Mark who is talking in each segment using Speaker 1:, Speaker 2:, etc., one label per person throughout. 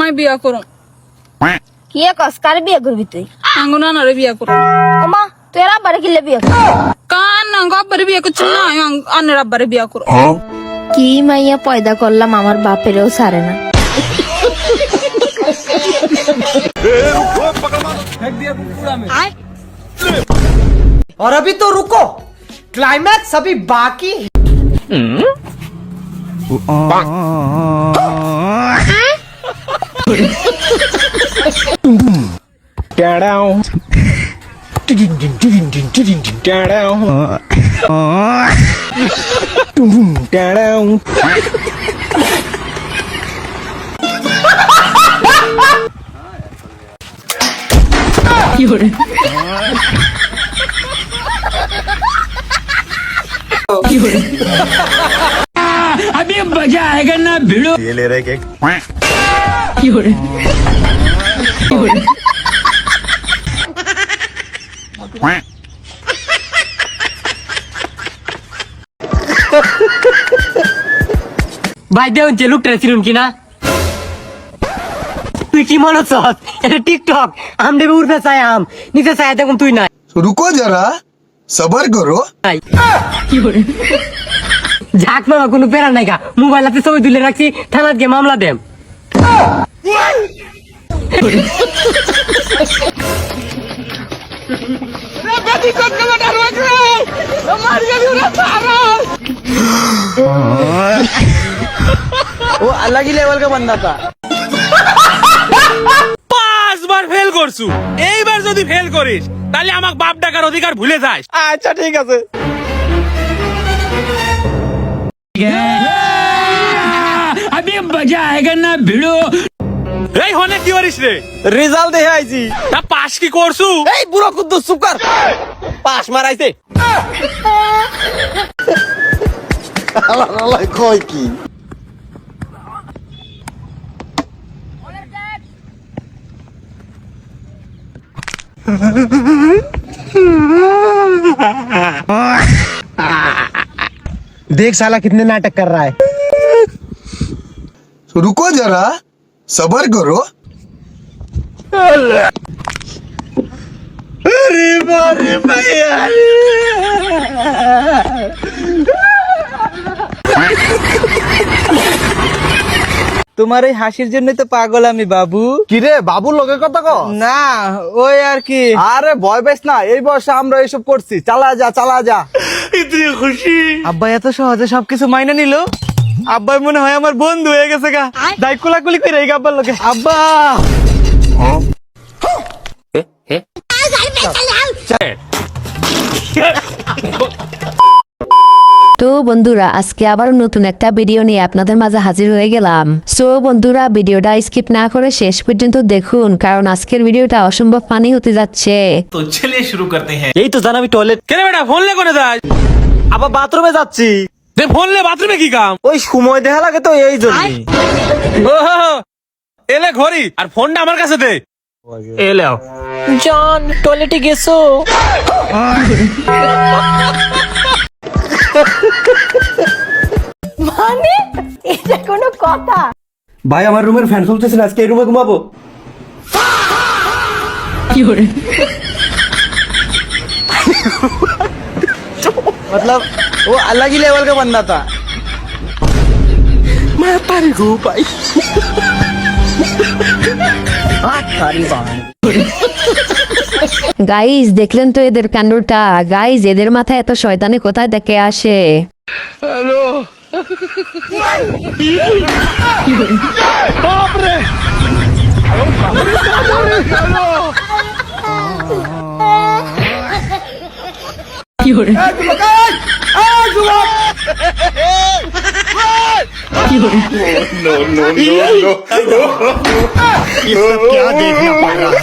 Speaker 1: মাই বিয়া করুম।
Speaker 2: কি কস কার বিয়ে করবি তুই?
Speaker 1: আঙ্গুনা নারে বিয়া করুম।
Speaker 2: ওমা তুই আর আব্বারে কিলে বিয়ে করবি?
Speaker 1: কান আঙ্গ আব্বারে বিয়া করছি না, আনের আব্বারে বিয়া করুম।
Speaker 2: কি মাইয়া পয়দা করলাম, আমার বাপেরও সারে না।
Speaker 3: और अभी तो रुको, क्लाइमैक्स अभी बाकी है।
Speaker 4: अभी मजा आएगा ना भिड़ो।
Speaker 5: ये ले रहे केक।
Speaker 3: ভাই দেউন যে লুকটা চিনুন কিনা? তুই কি মনে হচ্ছস? এটা টিকটক। আম দেবে উঠবে চাই আম, নিচে চাই দেখুন তুই নাই।
Speaker 5: रुको जरा सबर करो।
Speaker 3: ঝাক মামা কোনো পেরা নাই গা, মোবাইল হাতে ছবি তুলে রাখছি, থানাত গিয়ে মামলা দেম।
Speaker 6: वो अलग ही लेवल का बंदा था।
Speaker 4: 5 বার ফেল করছু, এইবার যদি ফেল করিস তাহলে আমাক বাপ ডাকার অধিকার ভুলে যাস।
Speaker 6: अच्छा ठीक है।
Speaker 4: अभी मजा आएगा ना भिड़ो। এই হনে কি করিস রে?
Speaker 6: रिजल्ट दे आईसी।
Speaker 4: তা পাস কি করছু?
Speaker 6: এই বুড়ো কুদ্দুস চুপ কর। পাস মারাইছে।
Speaker 5: আল্লাহ কয় কি?
Speaker 3: देख साला कितने नाटक कर रहा है।
Speaker 5: रुको जरा सबर करो। अरे बारे भैया
Speaker 6: তোমার এই হাসির জন্যই তো পাগল আমি বাবু।
Speaker 5: কি রে বাবুর লগে কথা কও?
Speaker 6: না ওই আর কি। আরে ভয় পাইস না, এই বয়সে আমরা এইসব করছি। চালা যা চালা যা।
Speaker 4: ইতনি খুশি।
Speaker 6: আব্বা এত সহজে সবকিছু মাইনে নিল। আব্বাই মনে হয় আমার বন্ধু হয়ে গেছে গা। দাই কোলাকুলি করে এই আব্বার লোকে। আব্বা
Speaker 7: তো বন্ধুরা আজকে আবার নতুন একটা ভিডিও নিয়ে আপনাদের মাঝে হাজির হয়ে গেলাম। সো বন্ধুরা ভিডিওটা স্কিপ না করে শেষ পর্যন্ত দেখুন, কারণ আজকের ভিডিওটা অসম্ভব ফানি হতে যাচ্ছে।
Speaker 4: তো চলিয়ে শুরু করতে हैं।
Speaker 6: এই তো জানাবি টয়লেট।
Speaker 4: কেন বেটা ফোন লে কোনে যাস?
Speaker 6: আবার বাথরুমে যাচ্ছি।
Speaker 4: দে ফোন লে বাথরুমে কি কাম?
Speaker 6: ওই সময় দেখা লাগে তো এই জন্য।
Speaker 4: ওহো এলে ঘড়ি আর ফোনটা আমার কাছে দে।
Speaker 6: এলাও
Speaker 3: জান টয়লেটে গেছো?
Speaker 2: মানে এটা কোনো কথা?
Speaker 3: ভাই আমার রুমের ফ্যান চলতেছে না, আজকে এই রুমে ঘুমাবো।
Speaker 6: मतलब वो अलग ही लेवल का बंदा था।
Speaker 3: मैं पारी गो भाई।
Speaker 7: গাইজ দেখলেন তো এদের কাণ্ডটা। গাইজ এদের মাথায় এত শয়তানি কোথায় দেখে আসে।
Speaker 5: क्या देखना पड़ रहा है?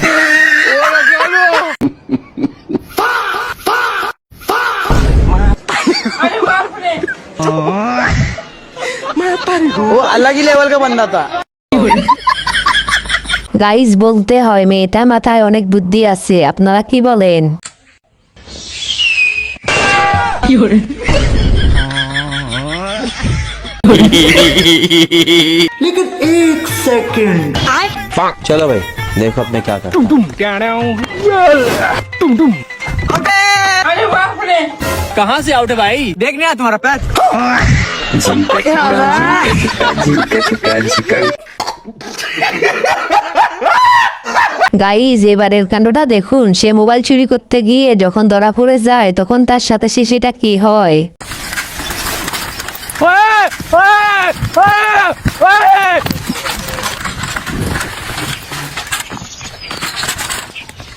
Speaker 6: वो अलग ही लेवल का बंदा था।
Speaker 7: গাইজ বলতে হয় মেয়েটা মাথায় অনেক বুদ্ধি আছে, আপনারা কি বলেন?
Speaker 8: चलो भाई देखो अब मैं क्या कर
Speaker 6: कहाँ से आउट है भाई? देखने आया तुम्हारा पैर।
Speaker 7: গাইজ এবারের কাণ্ডটা দেখুন, সে মোবাইল চুরি করতে গিয়ে যখন ধরা পড়ে যায় তখন তার সাথে সেটা কি হয়।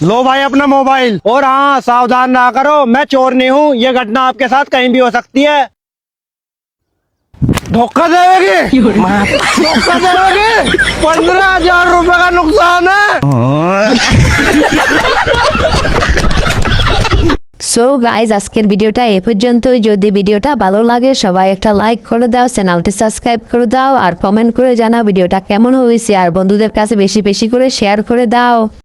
Speaker 3: लो भाई अपना मोबाइल, और हाँ सावधान रहा करो, मैं चोर नहीं हूँ। ये घटना आपके साथ कहीं भी हो सकती है। धोखा देगी, धोखा देगी। 15,000 रुपए का नुकसान है।
Speaker 7: সো গাইজ আজকের ভিডিওটা এ পর্যন্তই। যদি ভিডিওটা ভালো লাগে সবাই একটা লাইক করে দাও, চ্যানেলটি সাবস্ক্রাইব করে দাও, আর কমেন্ট করে জানাও ভিডিওটা কেমন হয়েছে, আর বন্ধুদের কাছে বেশি বেশি করে শেয়ার করে দাও।